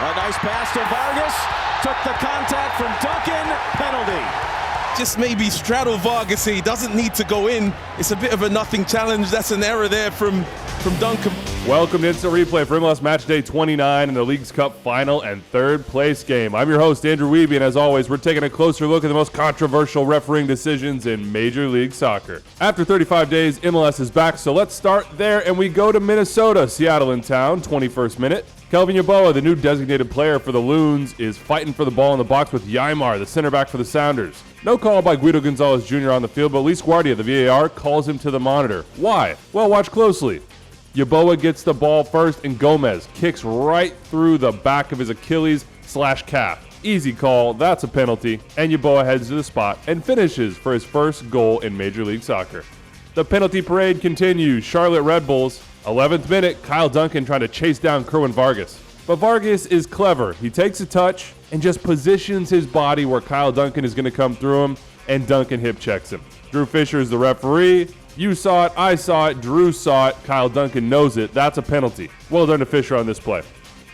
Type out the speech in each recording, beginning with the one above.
A nice pass to Vargas. Took the contact from Duncan. Penalty. Just maybe straddle Vargas. He doesn't need to go in. It's a bit of a nothing challenge. That's an error there from Duncan. Welcome to Instant Replay for MLS Matchday 29 in the League's Cup final and third place game. I'm your host, Andrew Wiebe, and as always, we're taking a closer look at the most controversial refereeing decisions in Major League Soccer. After 35 days, MLS is back, so let's start there, and we go to Minnesota. Seattle in town, 21st minute. Kelvin Yeboah, the new designated player for the Loons, is fighting for the ball in the box with Ymar, the center back for the Sounders. No call by Guido Gonzalez Jr. on the field, but Luis Guardia, the VAR, calls him to the monitor. Why? Well, watch closely. Yeboah gets the ball first, and Gomez kicks right through the back of his Achilles/calf. Easy call, that's a penalty, and Yeboah heads to the spot and finishes for his first goal in Major League Soccer. The penalty parade continues. Charlotte Red Bulls, 11th minute, Kyle Duncan trying to chase down Kerwin Vargas. But Vargas is clever. He takes a touch and just positions his body where Kyle Duncan is going to come through him, and Duncan hip checks him. Drew Fisher is the referee. You saw it, I saw it, Drew saw it, Kyle Duncan knows it. That's a penalty. Well done to Fisher on this play.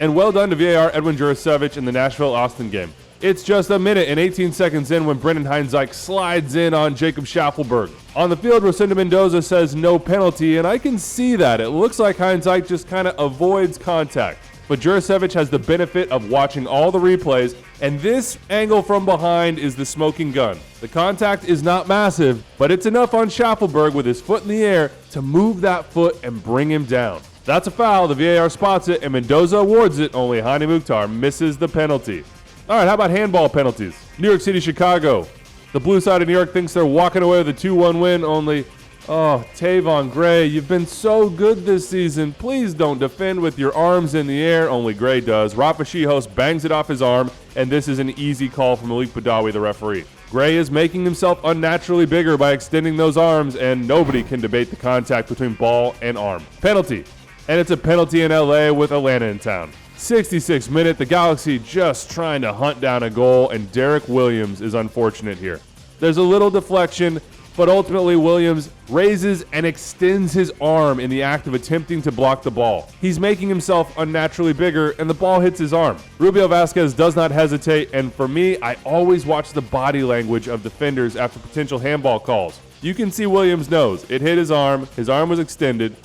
And well done to VAR Edwin Jurasevich in the Nashville-Austin game. It's just a minute and 18 seconds in when Brendan Heinzike slides in on Jacob Schaffelberg. On the field, Rosenda Mendoza says no penalty, and I can see that. It looks like Heinzike just kind of avoids contact. But Jurasevich has the benefit of watching all the replays, and this angle from behind is the smoking gun. The contact is not massive, but it's enough on Schaffelberg with his foot in the air to move that foot and bring him down. That's a foul. The VAR spots it, and Mendoza awards it. Only Hani Mukhtar misses the penalty. All right, how about handball penalties? New York City, Chicago. The blue side of New York thinks they're walking away with a 2-1 win, only... Oh, Tavon Gray, you've been so good this season. Please don't defend with your arms in the air. Only Gray does. Rafa Shihos bangs it off his arm, and this is an easy call from Malik Badawi, the referee. Gray is making himself unnaturally bigger by extending those arms, and nobody can debate the contact between ball and arm. Penalty. And it's a penalty in LA with Atlanta in town. 66th minute, the Galaxy just trying to hunt down a goal, and Derek Williams is unfortunate here. There's a little deflection, but ultimately Williams raises and extends his arm in the act of attempting to block the ball. He's making himself unnaturally bigger, and the ball hits his arm. Rubio Vasquez does not hesitate, and for me, I always watch the body language of defenders after potential handball calls. You can see Williams' nose. It hit his arm was extended,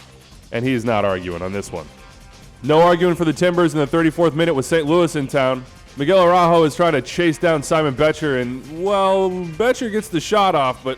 and he is not arguing on this one. No arguing for the Timbers in the 34th minute with St. Louis in town. Miguel Araujo is trying to chase down Simon Betcher, and, well, Betcher gets the shot off, but,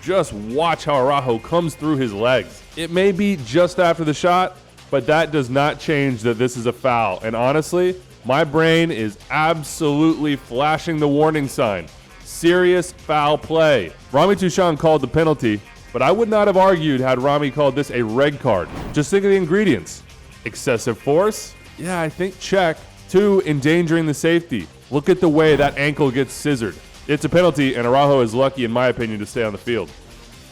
just watch how Araujo comes through his legs. It may be just after the shot, but that does not change that this is a foul. And honestly, my brain is absolutely flashing the warning sign. Serious foul play. Rami Touchon called the penalty, but I would not have argued had Rami called this a red card. Just think of the ingredients. Excessive force? Yeah, I think check. 2, endangering the safety. Look at the way that ankle gets scissored. It's a penalty, and Araujo is lucky, in my opinion, to stay on the field.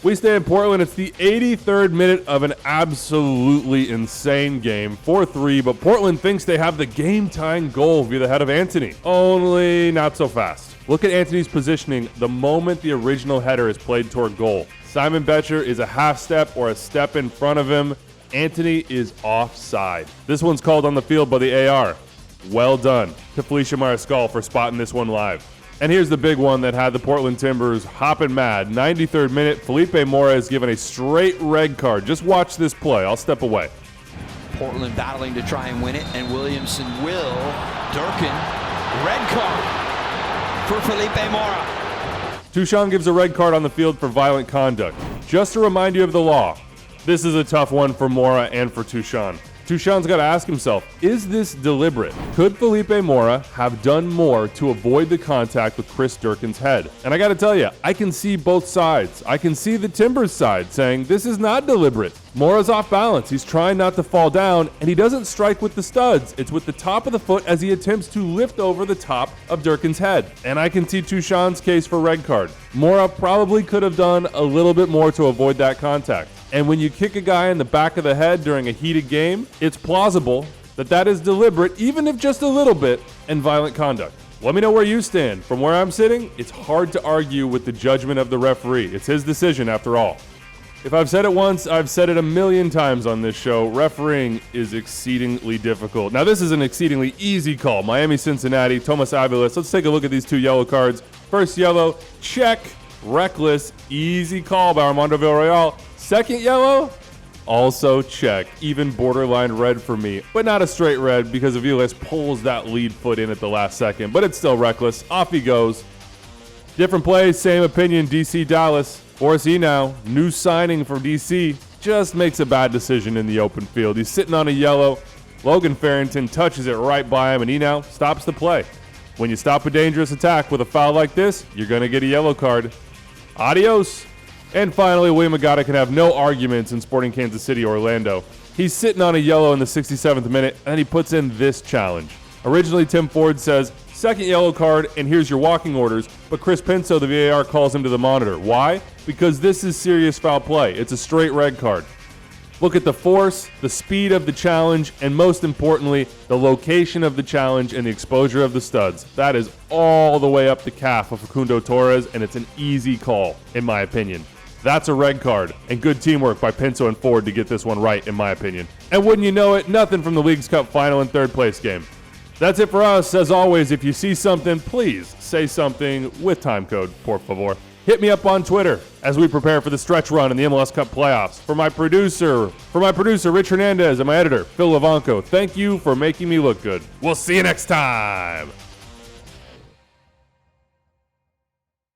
We stay in Portland. It's the 83rd minute of an absolutely insane game. 4-3, but Portland thinks they have the game-tying goal via the head of Anthony. Only not so fast. Look at Anthony's positioning the moment the original header is played toward goal. Simon Betcher is a half step or a step in front of him. Anthony is offside. This one's called on the field by the AR. Well done to Felicia Mariscal for spotting this one live. And here's the big one that had the Portland Timbers hopping mad. 93rd minute, Felipe Mora is given a straight red card. Just watch this play. I'll step away. Portland battling to try and win it, and Williamson will. Durkin, red card for Felipe Mora. Touchon gives a red card on the field for violent conduct. Just to remind you of the law, this is a tough one for Mora and for Touchon. Touchon's got to ask himself, is this deliberate? Could Felipe Mora have done more to avoid the contact with Chris Durkin's head? And I got to tell you, I can see both sides. I can see the Timbers side saying this is not deliberate. Mora's off balance. He's trying not to fall down, and he doesn't strike with the studs. It's with the top of the foot as he attempts to lift over the top of Durkin's head. And I can see Touchon's case for red card. Mora probably could have done a little bit more to avoid that contact. And when you kick a guy in the back of the head during a heated game, it's plausible that that is deliberate, even if just a little bit, and violent conduct. Let me know where you stand. From where I'm sitting, it's hard to argue with the judgment of the referee. It's his decision after all. If I've said it once, I've said it a million times on this show. Refereeing is exceedingly difficult. Now, this is an exceedingly easy call. Miami-Cincinnati, Tomas Aviles. Let's take a look at these 2 yellow cards. First yellow, check, reckless, easy call by Armando Villarreal. Second yellow, also check, even borderline red for me, but not a straight red because Aviles pulls that lead foot in at the last second, but it's still reckless. Off he goes. Different plays, same opinion, DC Dallas. Force now, new signing for DC, just makes a bad decision in the open field. He's sitting on a yellow. Logan Farrington touches it right by him, and he now stops the play. When you stop a dangerous attack with a foul like this, you're going to get a yellow card. Adios. And finally, William Agata can have no arguments in Sporting Kansas City, Orlando. He's sitting on a yellow in the 67th minute, and he puts in this challenge. Originally, Tim Ford says, second yellow card, and here's your walking orders. But Chris Pinto, the VAR, calls him to the monitor. Why? Because this is serious foul play. It's a straight red card. Look at the force, the speed of the challenge, and most importantly, the location of the challenge and the exposure of the studs. That is all the way up the calf of Facundo Torres, and it's an easy call, in my opinion. That's a red card, and good teamwork by Pinto and Ford to get this one right, in my opinion. And wouldn't you know it, nothing from the Leagues Cup final and third place game. That's it for us. As always, if you see something, please say something with timecode, por favor. Hit me up on Twitter as we prepare for the stretch run in the MLS Cup playoffs. For my producer, Rich Hernandez, and my editor, Phil Levanco, thank you for making me look good. We'll see you next time.